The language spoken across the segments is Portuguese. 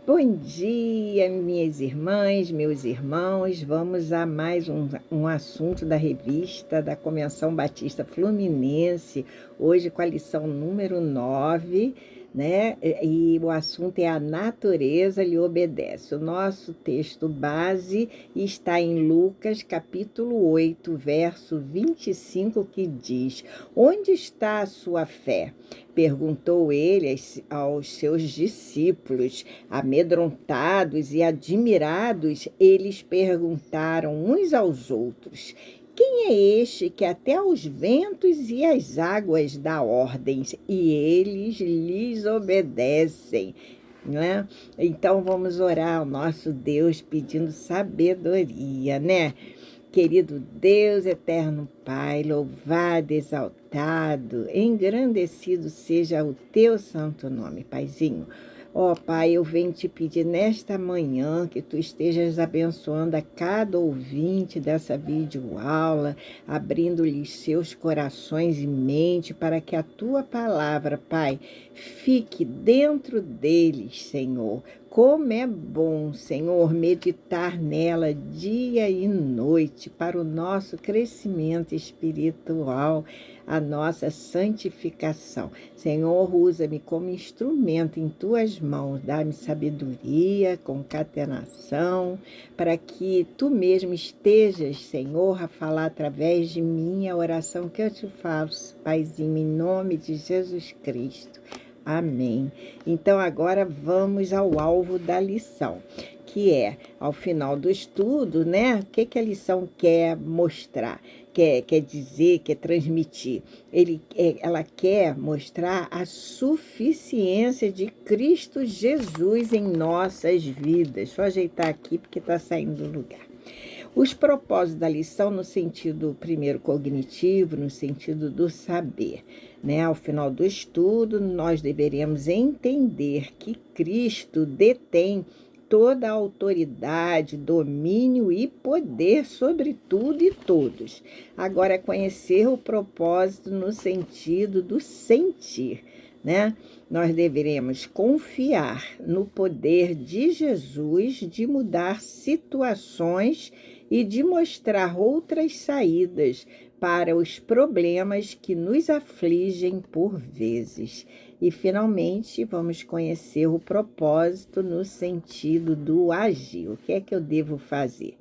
Bom dia, minhas irmãs, meus irmãos. Vamos a mais um assunto da revista da Convenção Batista Fluminense, hoje com a lição número 9, né? E o assunto é a natureza lhe obedece. O nosso texto base está em Lucas, capítulo 8, verso 25, que diz: Onde está a sua fé? Perguntou ele aos seus discípulos. Amedrontados e admirados, eles perguntaram uns aos outros: Quem é este que até aos ventos e às águas dá ordens e eles lhes obedecem? Né? Então vamos orar ao nosso Deus pedindo sabedoria, né? Querido Deus, eterno Pai, louvado, exaltado, engrandecido seja o teu santo nome, Paizinho. Ó Pai, eu venho te pedir nesta manhã que tu estejas abençoando a cada ouvinte dessa videoaula, abrindo-lhes seus corações e mente para que a tua palavra, Pai, fique dentro deles, Senhor. Como é bom, Senhor, meditar nela dia e noite para o nosso crescimento espiritual, a nossa santificação. Senhor, usa-me como instrumento em tuas mãos, dá-me sabedoria, concatenação, para que tu mesmo estejas, Senhor, a falar através de mim a oração que eu te faço, Paizinho, em nome de Jesus Cristo. Amém. Então, agora vamos ao alvo da lição, que é, ao final do estudo, né? O que a lição quer mostrar, quer dizer, quer transmitir? Ela quer mostrar a suficiência de Cristo Jesus em nossas vidas. Deixa eu ajeitar aqui, porque está saindo do lugar. Os propósitos da lição no sentido, primeiro, cognitivo, no sentido do saber. Né? Ao final do estudo, nós deveremos entender que Cristo detém toda a autoridade, domínio e poder sobre tudo e todos. Agora, conhecer o propósito no sentido do sentir. Né? Nós deveremos confiar no poder de Jesus de mudar situações e de mostrar outras saídas para os problemas que nos afligem por vezes. E, finalmente, vamos conhecer o propósito no sentido do agir. O que é que eu devo fazer?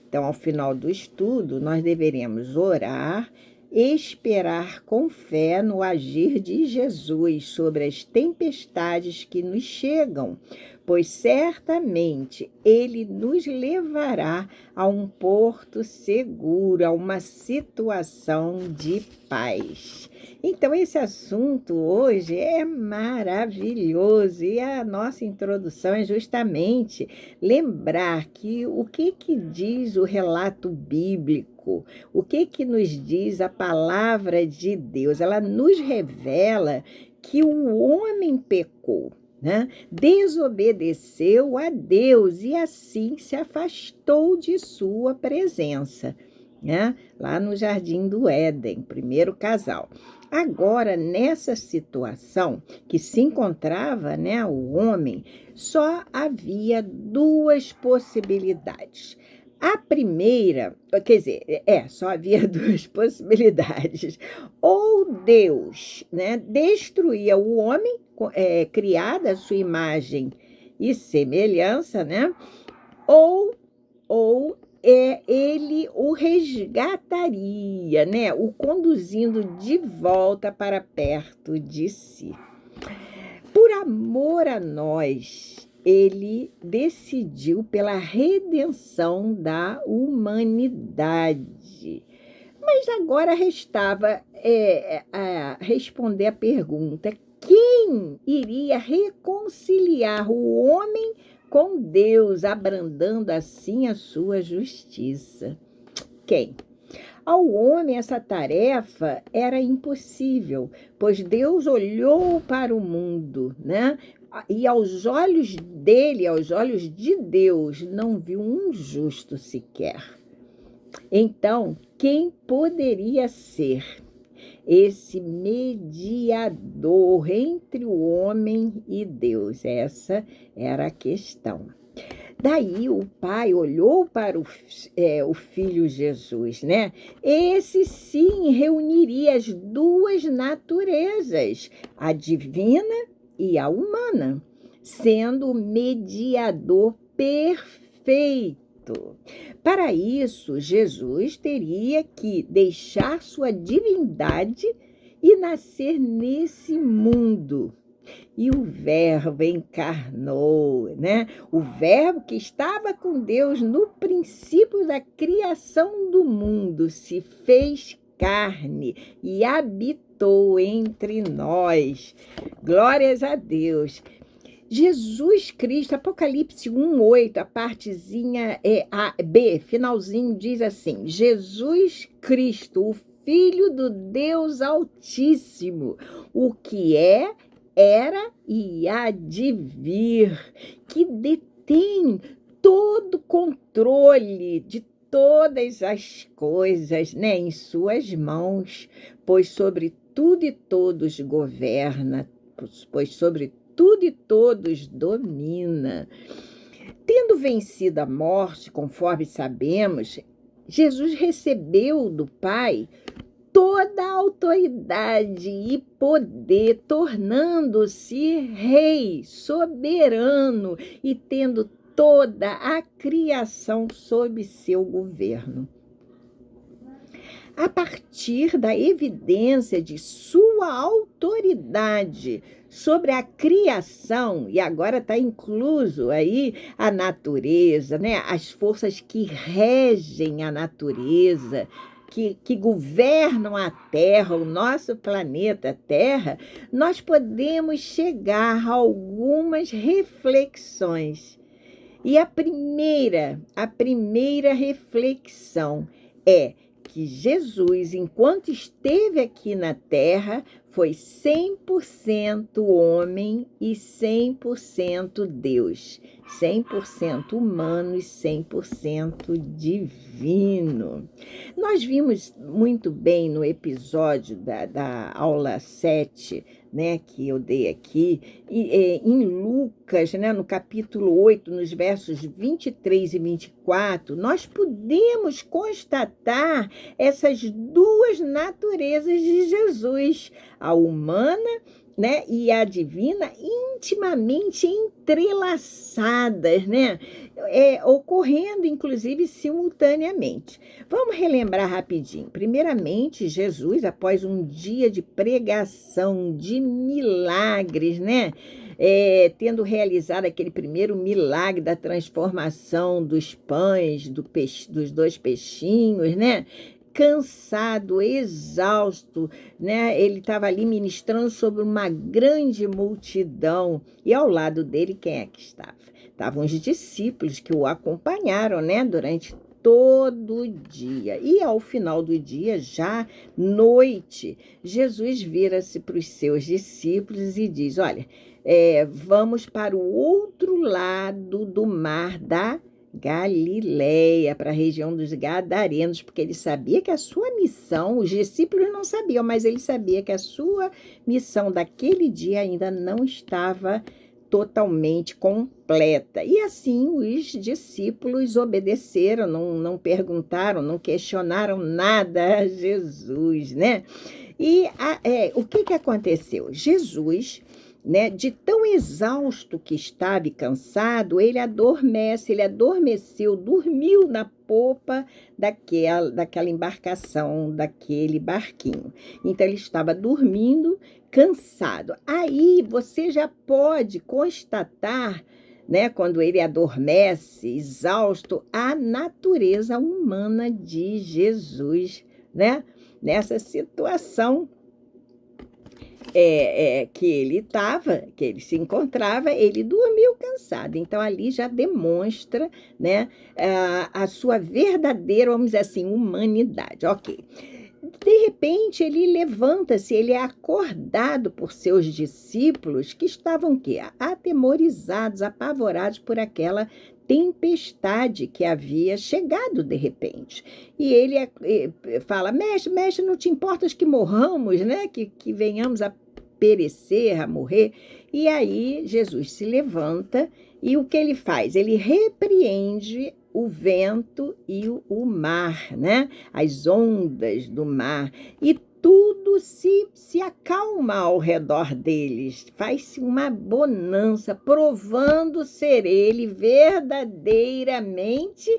Então, ao final do estudo, nós deveremos orar, esperar com fé no agir de Jesus sobre as tempestades que nos chegam, pois certamente Ele nos levará a um porto seguro, a uma situação de paz. Então, esse assunto hoje é maravilhoso e a nossa introdução é justamente lembrar que o que diz o relato bíblico, o que nos diz a palavra de Deus. Ela nos revela que o homem pecou, né? Desobedeceu a Deus e assim se afastou de sua presença, né? Lá no Jardim do Éden, primeiro casal. Agora, nessa situação que se encontrava, né, o homem, só havia duas possibilidades. A primeira, quer dizer, só havia duas possibilidades. Ou Deus, né, destruía o homem, criado à sua imagem e semelhança, né, ou ele o resgataria, né, o conduzindo de volta para perto de si. Por amor a nós, ele decidiu pela redenção da humanidade. Mas agora restava responder a pergunta: quem iria reconciliar o homem com Deus, abrandando assim a sua justiça? Quem? Ao homem, essa tarefa era impossível, pois Deus olhou para o mundo, né? E aos olhos dele, aos olhos de Deus, não viu um justo sequer. Então, quem poderia ser? esse mediador entre o homem e Deus. Essa era a questão. Daí o pai olhou para o filho Jesus, né? Esse sim reuniria as duas naturezas, a divina e a humana, sendo o mediador perfeito. Para isso, Jesus teria que deixar sua divindade e nascer nesse mundo. E o Verbo encarnou, né? O Verbo que estava com Deus no princípio da criação do mundo se fez carne e habitou entre nós. Glórias a Deus. Jesus Cristo, Apocalipse 1:8, a partezinha B, finalzinho, diz assim: Jesus Cristo, o Filho do Deus Altíssimo, o que é, era e há de vir, que detém todo o controle de todas as coisas, né, em suas mãos, pois sobre tudo e todos governa, pois sobre tudo e todos domina. Tendo vencido a morte, conforme sabemos, Jesus recebeu do Pai toda a autoridade e poder, tornando-se rei, soberano e tendo toda a criação sob seu governo. A partir da evidência de sua autoridade sobre a criação, e agora está incluso aí a natureza, né? As forças que regem a natureza, que governam a Terra, o nosso planeta Terra, nós podemos chegar a algumas reflexões. E a primeira reflexão é que Jesus, enquanto esteve aqui na Terra, foi 100% homem e 100% Deus, 100% humano e 100% divino. Nós vimos muito bem no episódio da aula 7, né, que eu dei aqui, em Lucas, né, no capítulo 8, nos versos 23 e 24, nós podemos constatar essas duas naturezas de Jesus, a humana, né, e a divina, intimamente entrelaçadas, né, ocorrendo, inclusive, simultaneamente. Vamos relembrar rapidinho. Primeiramente, Jesus, após um dia de pregação, de milagres, né, tendo realizado aquele primeiro milagre da transformação dos pães, dos 2 peixinhos, né, cansado, exausto, né? Ele estava ali ministrando sobre uma grande multidão. E ao lado dele, quem é que estava? Estavam os discípulos que o acompanharam, né, durante todo o dia. E ao final do dia, já noite, Jesus vira-se para os seus discípulos e diz: olha, vamos para o outro lado do mar da Galileia, para a região dos Gadarenos, porque ele sabia que a sua missão, os discípulos não sabiam, mas ele sabia que a sua missão daquele dia ainda não estava totalmente completa. E assim os discípulos obedeceram, não perguntaram, não questionaram nada a Jesus, né? E o que aconteceu? Jesus, né, de tão exausto que estava e cansado, ele adormeceu, dormiu na popa daquela embarcação, daquele barquinho. Então, ele estava dormindo, cansado. Aí, você já pode constatar, né, quando ele adormece, exausto, a natureza humana de Jesus, né, nessa situação que ele se encontrava, ele dormiu cansado. Então, ali já demonstra, né, a sua verdadeira, vamos dizer assim, humanidade. Ok. De repente, ele levanta-se, ele é acordado por seus discípulos que estavam o quê? Atemorizados, apavorados por aquela tempestade que havia chegado de repente. E ele fala, mestre, não te importas que morramos, né? Que venhamos a perecer, a morrer. E aí Jesus se levanta e o que ele faz? Ele repreende o vento e o mar, né? As ondas do mar. E tudo se acalma ao redor deles. Faz-se uma bonança, provando ser ele verdadeiramente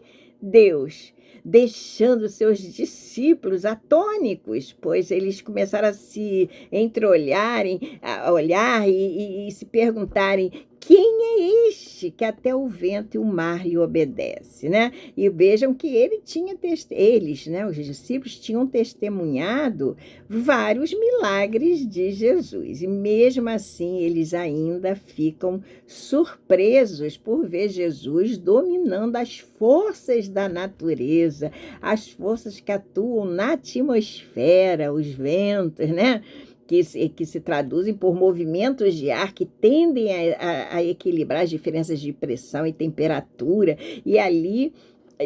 Deus, deixando seus discípulos atônicos, pois eles começaram a se entreolharem, a olhar e se perguntarem: quem é este que até o vento e o mar lhe obedece, né? E vejam que eles, né, os discípulos, tinham testemunhado vários milagres de Jesus. E mesmo assim, eles ainda ficam surpresos por ver Jesus dominando as forças da natureza, as forças que atuam na atmosfera, os ventos, né? Que se traduzem por movimentos de ar que tendem a equilibrar as diferenças de pressão e temperatura. E ali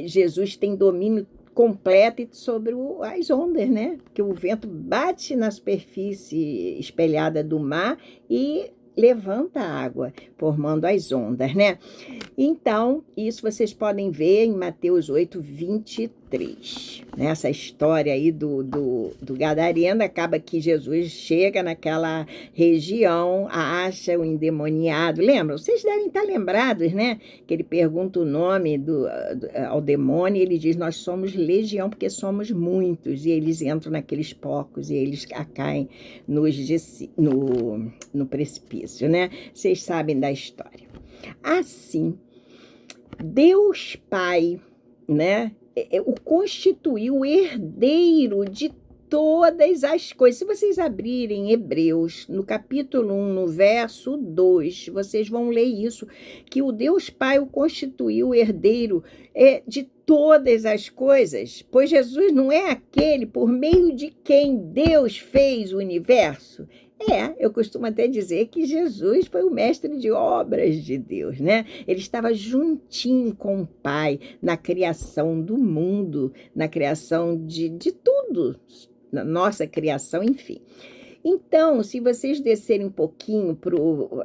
Jesus tem domínio completo sobre as ondas, né? Que o vento bate na superfície espelhada do mar e levanta a água, formando as ondas, né? Então, isso vocês podem ver em Mateus 8:23. Nessa história aí do Gadareno, acaba que Jesus chega naquela região, acha o endemoniado. Lembram? Vocês devem estar lembrados, né? Que ele pergunta o nome ao demônio e ele diz, nós somos legião porque somos muitos. E eles entram naqueles porcos e eles caem no precipício, né? Vocês sabem da história. Assim, Deus Pai, né, o constituiu herdeiro de todas as coisas. Se vocês abrirem Hebreus, no capítulo 1, no verso 2, vocês vão ler isso, que o Deus Pai o constituiu herdeiro de todas as coisas, pois Jesus não é aquele por meio de quem Deus fez o universo? Eu costumo até dizer que Jesus foi o mestre de obras de Deus, né? Ele estava juntinho com o Pai na criação do mundo, na criação de tudo, na nossa criação, enfim. Então, se vocês descerem um pouquinho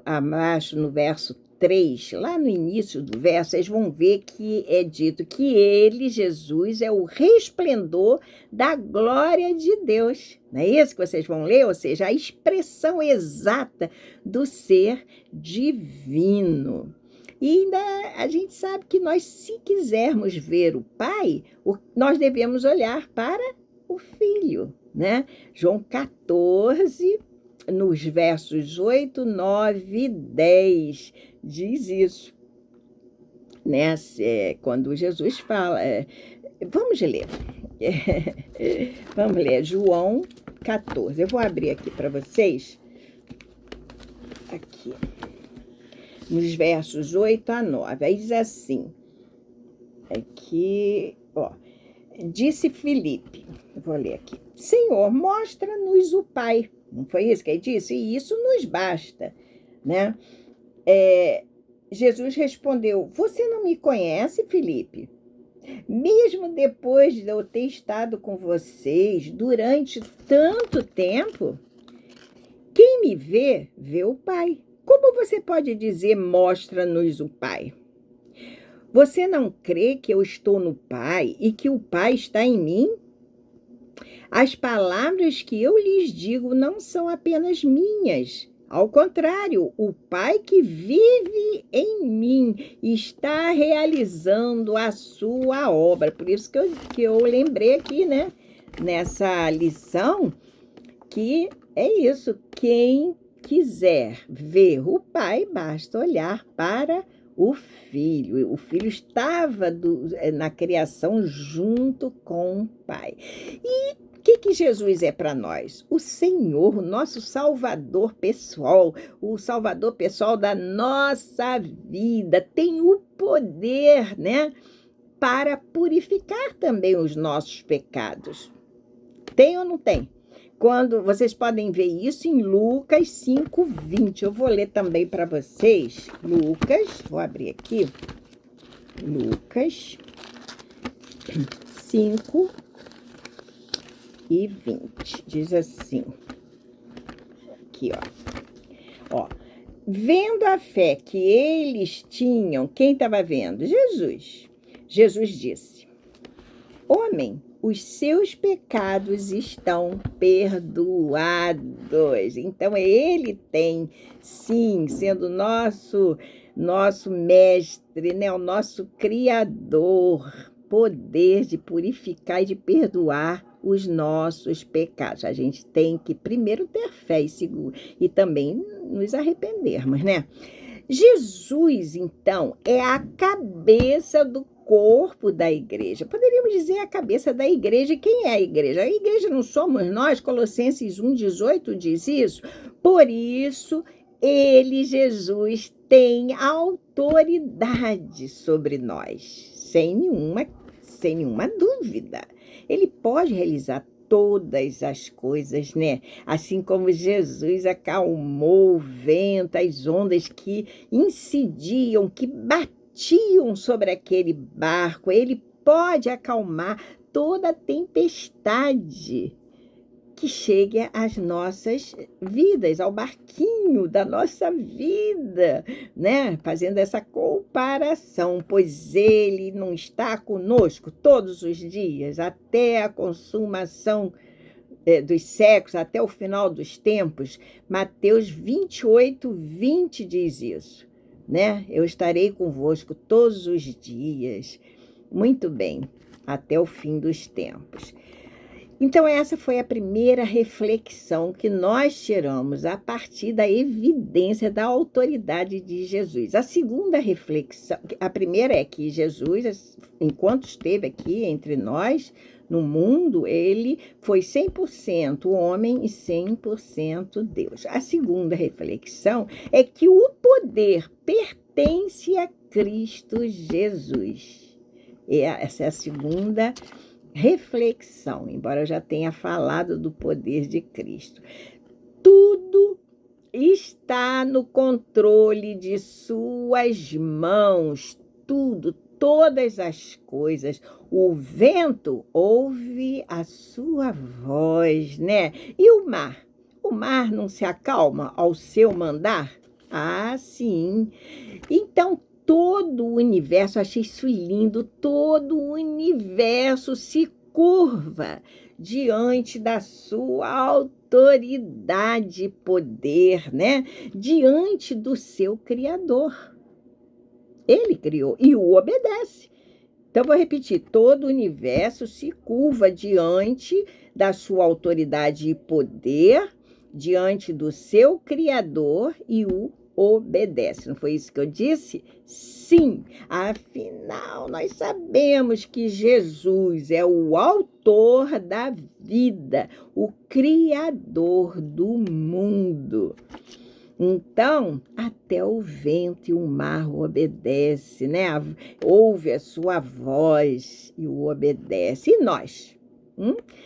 abaixo no verso 3, lá no início do verso, vocês vão ver que é dito que ele, Jesus, é o resplendor da glória de Deus. Não é isso que vocês vão ler? Ou seja, a expressão exata do ser divino. E ainda a gente sabe que nós, se quisermos ver o Pai, nós devemos olhar para o Filho, né? João 14, nos versos 8, 9 e 10, diz isso, né? Quando Jesus fala, vamos ler, vamos ler João 14, eu vou abrir aqui para vocês, aqui, nos versos 8 a 9, aí diz assim, aqui, ó, disse Filipe, eu vou ler aqui, Senhor, mostra-nos o Pai. Não foi isso que ele disse? E isso nos basta, né? Jesus respondeu, você não me conhece, Filipe? Mesmo depois de eu ter estado com vocês durante tanto tempo, quem me vê, vê o Pai. Como você pode dizer, mostra-nos o Pai? Você não crê que eu estou no Pai e que o Pai está em mim? As palavras que eu lhes digo não são apenas minhas. Ao contrário, o Pai que vive em mim está realizando a sua obra. Por isso que eu lembrei aqui, né, nessa lição, que é isso. Quem quiser ver o Pai, basta olhar para o Filho. O Filho estava na criação junto com o Pai. E o que Jesus é para nós? O Senhor, o nosso Salvador pessoal, o Salvador pessoal da nossa vida, tem o poder, né, para purificar também os nossos pecados. Tem ou não tem? Quando vocês podem ver isso em Lucas 5:20. Eu vou ler também para vocês. Lucas, vou abrir aqui. Lucas 5:20. Diz assim, aqui, ó. Vendo a fé que eles tinham, quem estava vendo? Jesus. Jesus disse: homem, os seus pecados estão perdoados. Então, ele tem, sim, sendo nosso mestre, né, o nosso criador, poder de purificar e de perdoar os nossos pecados. A gente tem que primeiro ter fé e também nos arrependermos, né? Jesus, então, é a cabeça do corpo da igreja. Poderíamos dizer a cabeça da igreja. E quem é a igreja? A igreja não somos nós. Colossenses 1:18 diz isso. Por isso, ele, Jesus, tem autoridade sobre nós, sem nenhuma dúvida. Ele pode realizar todas as coisas, né? Assim como Jesus acalmou o vento, as ondas que incidiam, que batiam sobre aquele barco, ele pode acalmar toda tempestade que chegue às nossas vidas, ao barquinho da nossa vida, né? Fazendo essa comparação, pois ele não está conosco todos os dias, até a consumação dos séculos, até o final dos tempos. Mateus 28:20 diz isso, né? Eu estarei convosco todos os dias, muito bem, até o fim dos tempos. Então, essa foi a primeira reflexão que nós tiramos a partir da evidência da autoridade de Jesus. A segunda reflexão, a primeira é que Jesus, enquanto esteve aqui entre nós, no mundo, ele foi 100% homem e 100% Deus. A segunda reflexão é que o poder pertence a Cristo Jesus. Essa é a segunda reflexão, embora eu já tenha falado do poder de Cristo. Tudo está no controle de suas mãos, tudo, todas as coisas. O vento ouve a sua voz, né? E o mar? O mar não se acalma ao seu mandar? Ah, sim. Então, todo o universo, achei isso lindo, todo o universo se curva diante da sua autoridade e poder, né? Diante do seu Criador. Ele criou e o obedece. Então, vou repetir, todo o universo se curva diante da sua autoridade e poder, diante do seu Criador e o obedece. Não foi isso que eu disse? Sim, afinal, nós sabemos que Jesus é o autor da vida, o Criador do mundo. Então, até o vento e o mar o obedece, né? Ouve a sua voz e o obedece. E nós?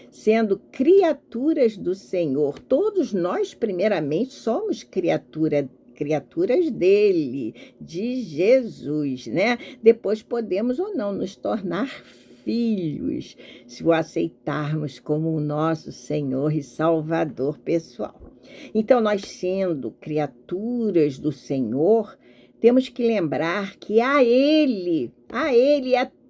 Sendo criaturas do Senhor, todos nós, primeiramente, somos criaturas dele, de Jesus, né? Depois podemos ou não nos tornar filhos, se o aceitarmos como o nosso Senhor e Salvador pessoal. Então, nós sendo criaturas do Senhor, temos que lembrar que a Ele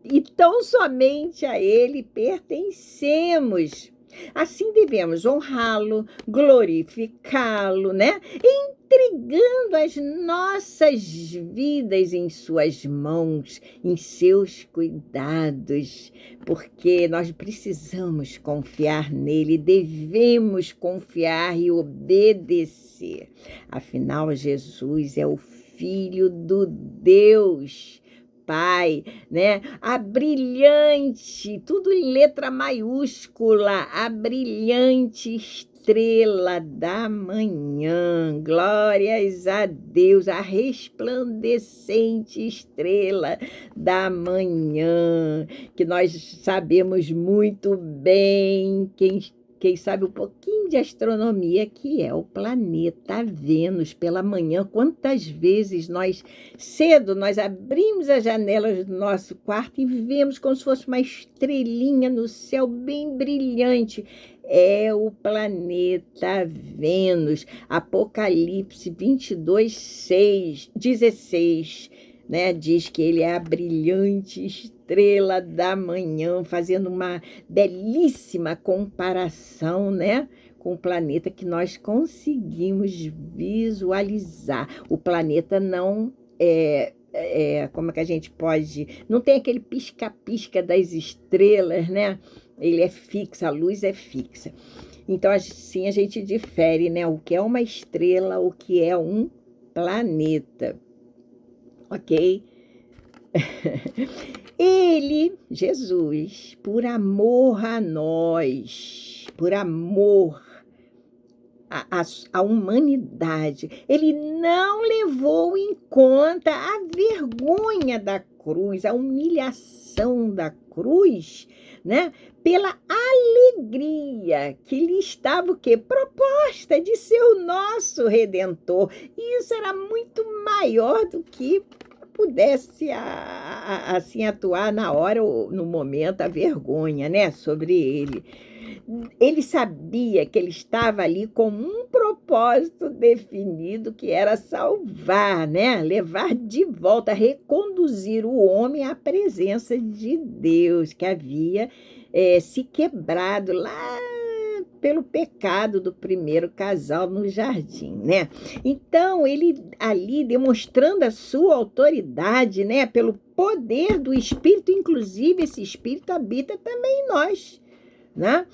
e tão somente a Ele pertencemos. Assim devemos honrá-lo, glorificá-lo, né? Entregando as nossas vidas em suas mãos, em seus cuidados, porque nós precisamos confiar nele, devemos confiar e obedecer. Afinal, Jesus é o Filho do Deus Pai, né? A brilhante, tudo em letra maiúscula, a brilhante estrela da manhã, glórias a Deus, a resplandecente estrela da manhã, que nós sabemos muito bem quem sabe um pouquinho de astronomia, que é o planeta Vênus. Pela manhã, quantas vezes cedo, nós abrimos as janelas do nosso quarto e vemos como se fosse uma estrelinha no céu bem brilhante. É o planeta Vênus. Apocalipse 22:16, né? Diz que ele é a brilhante estrela da manhã, fazendo uma belíssima comparação, né, com o planeta que nós conseguimos visualizar. O planeta não como é que a gente pode... Não tem aquele pisca-pisca das estrelas, né? Ele é fixo, a luz é fixa. Então, assim, a gente difere, né? O que é uma estrela, o que é um planeta. Ok? Ele, Jesus, por amor a nós, por amor à humanidade, ele não levou em conta a vergonha da cruz, a humilhação da cruz, né? Pela alegria que lhe estava o quê? Proposta de ser o nosso Redentor. E isso era muito maior do que pudesse assim atuar na hora ou no momento a vergonha, né, sobre ele. Ele sabia que ele estava ali com um propósito definido, que era salvar, né, levar de volta, reconduzir o homem à presença de Deus, que havia se quebrado lá pelo pecado do primeiro casal no jardim, né? Então, ele ali demonstrando a sua autoridade, né? Pelo poder do Espírito, inclusive esse Espírito habita também em nós, né?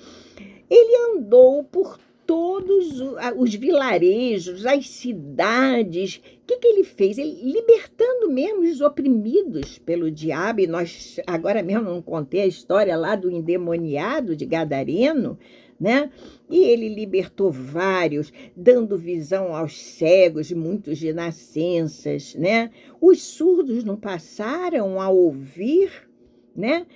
Ele andou por todos os vilarejos, as cidades. O que ele fez? Ele libertando mesmo os oprimidos pelo diabo. E nós, agora mesmo, não contei a história lá do endemoniado de Gadareno, né? E ele libertou vários, dando visão aos cegos, muitos de nascenças, né? Os surdos não passaram a ouvir, né?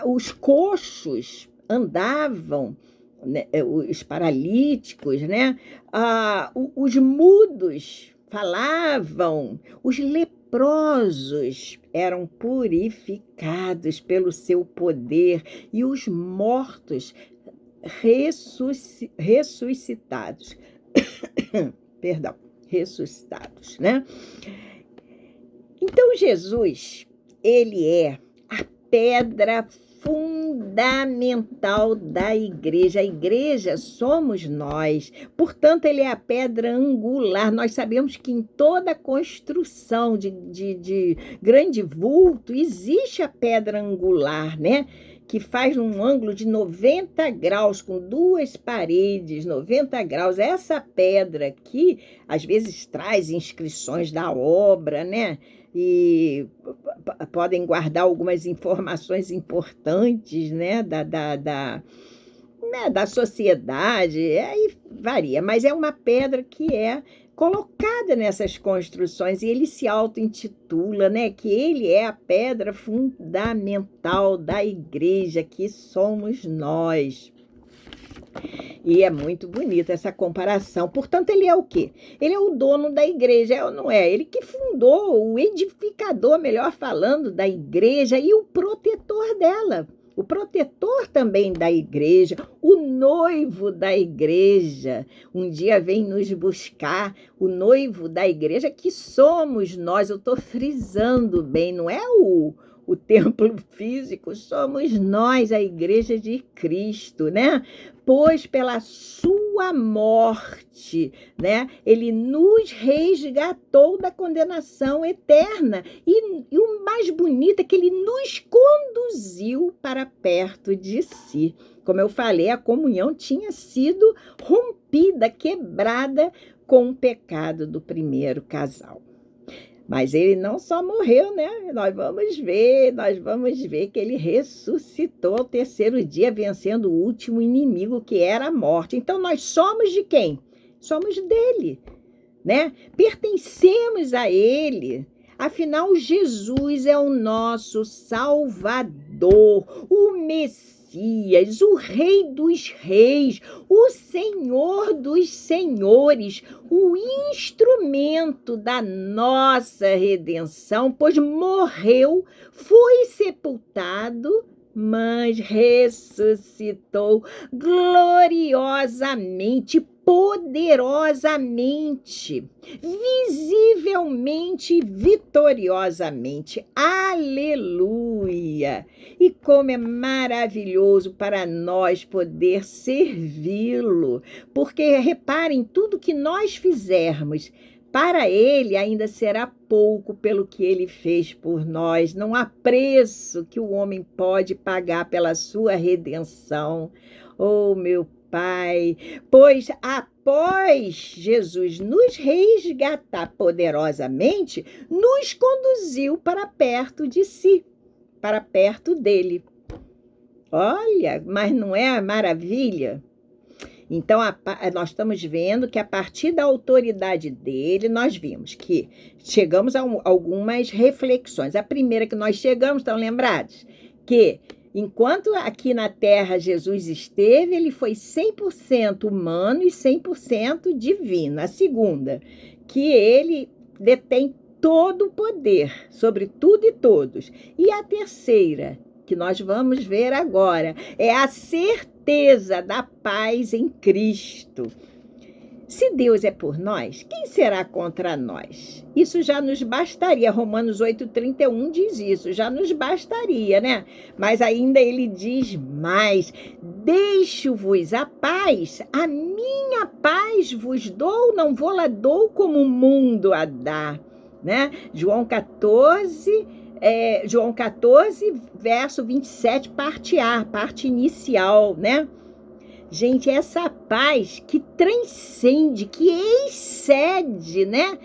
Os coxos andavam, né? Os paralíticos, né? Os mudos falavam, os leprosos eram purificados pelo seu poder e os mortos ressuscitados. Perdão, ressuscitados, né? Então, Jesus, ele é a pedra fundamental da igreja. A igreja somos nós. Portanto, ele é a pedra angular. Nós sabemos que em toda construção de grande vulto existe a pedra angular, né? Que faz um ângulo de 90 graus, com duas paredes, 90 graus. Essa pedra aqui, às vezes, traz inscrições da obra, né? E podem guardar algumas informações importantes, né? Da sociedade, aí varia, mas é uma pedra que é colocada nessas construções, e ele se auto-intitula, né, que ele é a pedra fundamental da igreja, que somos nós. E é muito bonita essa comparação. Portanto, ele é o quê? Ele é o dono da igreja, é ou não é? Ele que fundou, o edificador, melhor falando, da igreja e o protetor dela. O protetor também da igreja, o noivo da igreja. Um dia vem nos buscar o noivo da igreja, que somos nós. Eu estou frisando bem, não é o templo físico, somos nós, a igreja de Cristo, né? Pois pela sua morte, né, ele nos resgatou da condenação eterna. E o mais bonito é que ele nos conduziu para perto de si. Como eu falei, a comunhão tinha sido rompida, quebrada com o pecado do primeiro casal. Mas ele não só morreu, né? Nós vamos ver que ele ressuscitou ao terceiro dia, vencendo o último inimigo, que era a morte. Então, nós somos de quem? Somos dele, né? Pertencemos a ele. Afinal, Jesus é o nosso Salvador. Salvador, o Messias, o Rei dos Reis, o Senhor dos Senhores, o instrumento da nossa redenção, pois morreu, foi sepultado, mas ressuscitou gloriosamente, poderosamente, visivelmente, vitoriosamente. Aleluia! E como é maravilhoso para nós poder servi-lo, porque reparem, tudo que nós fizermos para ele ainda será pouco pelo que ele fez por nós. Não há preço que o homem pode pagar pela sua redenção. Oh, meu Pai, pois após Jesus nos resgatar poderosamente, nos conduziu para perto de si, para perto dele. Olha, mas não é a maravilha? Então, nós estamos vendo que a partir da autoridade dele, nós vimos que chegamos a algumas reflexões. A primeira que nós chegamos, estão lembrados? Que enquanto aqui na Terra Jesus esteve, ele foi 100% humano e 100% divino. A segunda, que ele detém todo o poder sobre tudo e todos. E a terceira, que nós vamos ver agora, é a certeza da paz em Cristo. Se Deus é por nós, quem será contra nós? Isso já nos bastaria. Romanos 8,31 diz isso, já nos bastaria, né? Mas ainda ele diz mais: deixo-vos a paz, a minha paz vos dou, não vou-la dou como o mundo a dá, né? João 14, verso 27, parte A, parte inicial, né? Gente, essa paz que transcende, que excede, né,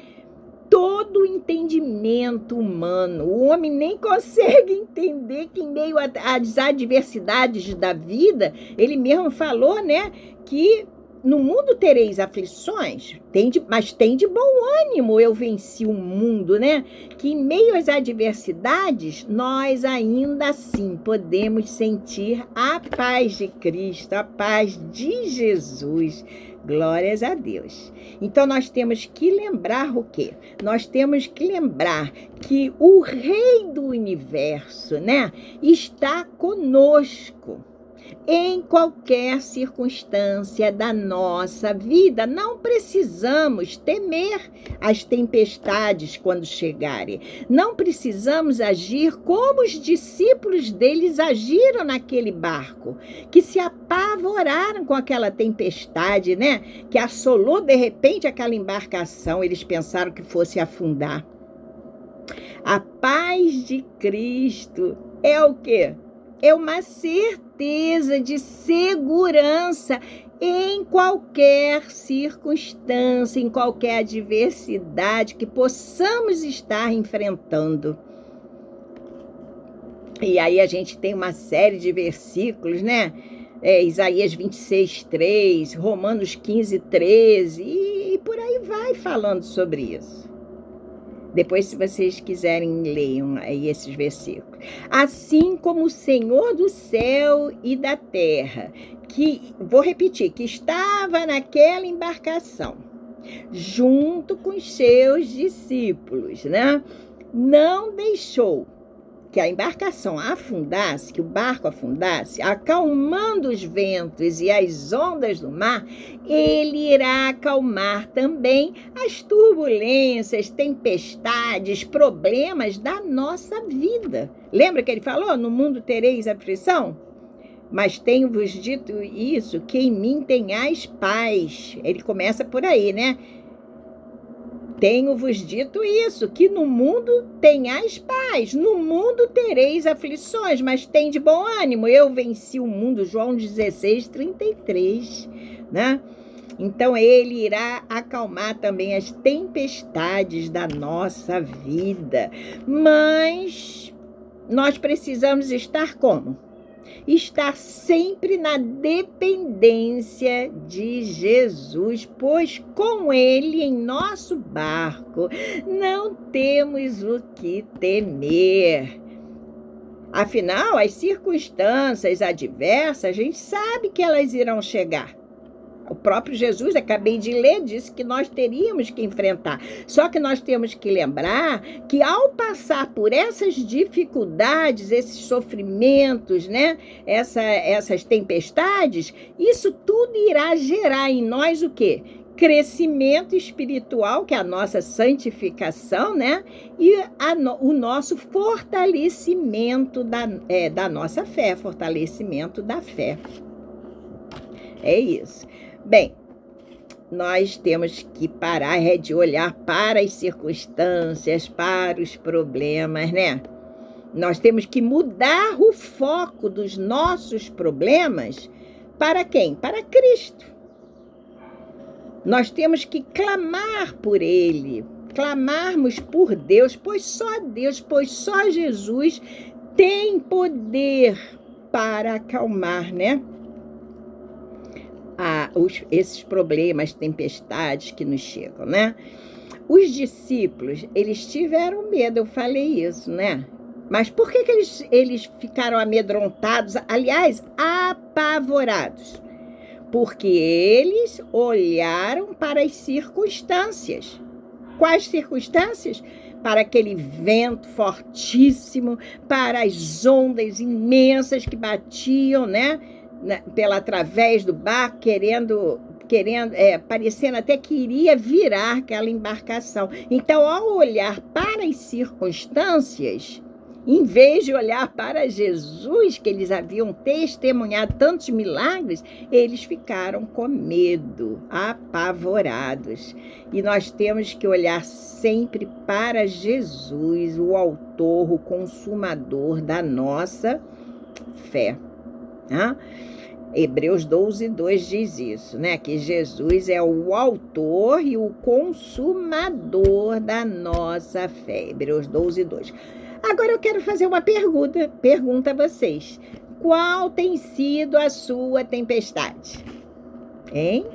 todo o entendimento humano. O homem nem consegue entender que em meio às adversidades da vida, ele mesmo falou, né, que no mundo tereis aflições, mas tem de bom ânimo, eu venci o mundo, né? Que em meio às adversidades, nós ainda assim podemos sentir a paz de Cristo, a paz de Jesus. Glórias a Deus. Então, nós temos que lembrar o quê? Nós temos que lembrar que o Rei do Universo, né, está conosco. Em qualquer circunstância da nossa vida, não precisamos temer as tempestades quando chegarem. Não precisamos agir como os discípulos deles agiram naquele barco, que se apavoraram com aquela tempestade, né? Que assolou de repente aquela embarcação. Eles pensaram que fosse afundar. A paz de Cristo é o quê? É uma certeza de segurança em qualquer circunstância, em qualquer adversidade que possamos estar enfrentando. E aí a gente tem uma série de versículos, né? Isaías 26:3, Romanos 15:13, e por aí vai falando sobre isso. Depois, se vocês quiserem, leiam aí esses versículos. Assim como o Senhor do céu e da terra, vou repetir, que estava naquela embarcação, junto com os seus discípulos, né? Não deixou que a embarcação afundasse, que o barco afundasse, acalmando os ventos e as ondas do mar, ele irá acalmar também as turbulências, tempestades, problemas da nossa vida. Lembra que ele falou? No mundo tereis aflição? Mas tenho-vos dito isso, que em mim tenhais paz. Ele começa por aí, né? Tenho-vos dito isso, que no mundo tenhais paz, no mundo tereis aflições, mas tem de bom ânimo, eu venci o mundo, João 16:33, né? Então, ele irá acalmar também as tempestades da nossa vida, mas nós precisamos estar como? Estar sempre na dependência de Jesus, pois com ele em nosso barco não temos o que temer. Afinal, as circunstâncias adversas, a gente sabe que elas irão chegar. O próprio Jesus, acabei de ler, disse que nós teríamos que enfrentar. Só que nós temos que lembrar que ao passar por essas dificuldades, esses sofrimentos, né? Essas tempestades, isso tudo irá gerar em nós o quê? Crescimento espiritual, que é a nossa santificação, né? E o nosso fortalecimento da nossa fé, fortalecimento da fé. É isso. Bem, nós temos que parar de olhar para as circunstâncias, para os problemas, né? Nós temos que mudar o foco dos nossos problemas para quem? Para Cristo. Nós temos que clamar por Ele, clamarmos por Deus, pois só Jesus tem poder para acalmar, né? Esses problemas, tempestades que nos chegam, né? Os discípulos, eles tiveram medo, eu falei isso, né? Mas por que eles ficaram amedrontados, aliás, apavorados? Porque eles olharam para as circunstâncias. Quais circunstâncias? Para aquele vento fortíssimo, para as ondas imensas que batiam, né? Através do barco, parecendo até que iria virar aquela embarcação. Então, ao olhar para as circunstâncias, em vez de olhar para Jesus, que eles haviam testemunhado tantos milagres, eles ficaram com medo, apavorados. E nós temos que olhar sempre para Jesus, o autor, o consumador da nossa fé. Hebreus 12:2 diz isso, né? Que Jesus é o autor e o consumador da nossa fé. Hebreus 12:2. Agora eu quero fazer uma pergunta a vocês. Qual tem sido a sua tempestade? Hein?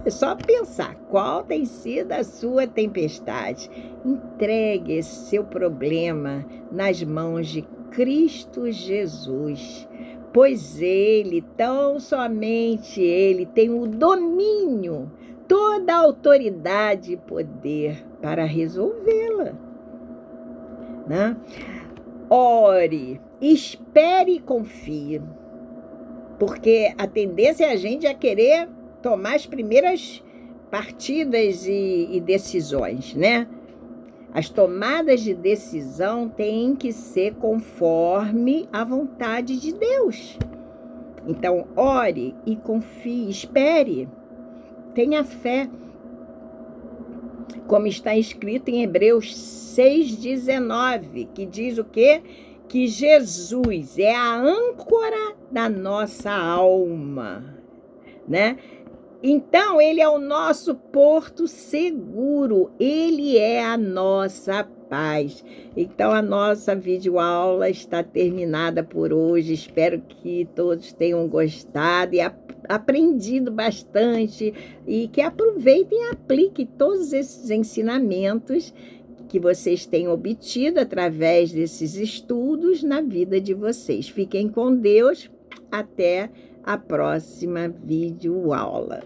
É só pensar. Qual tem sido a sua tempestade? Entregue esse seu problema nas mãos de Cristo Jesus, pois Ele, tão somente Ele, tem o domínio, toda a autoridade e poder para resolvê-la, né? Ore, espere e confie, porque a tendência é a gente a querer tomar as primeiras partidas e decisões, né? As tomadas de decisão têm que ser conforme a vontade de Deus. Então, ore e confie, espere, tenha fé. Como está escrito em Hebreus 6:19, que diz o quê? Que Jesus é a âncora da nossa alma, né? Então, Ele é o nosso porto seguro, Ele é a nossa paz. Então, a nossa videoaula está terminada por hoje. Espero que todos tenham gostado e aprendido bastante e que aproveitem e apliquem todos esses ensinamentos que vocês têm obtido através desses estudos na vida de vocês. Fiquem com Deus. Até a próxima videoaula.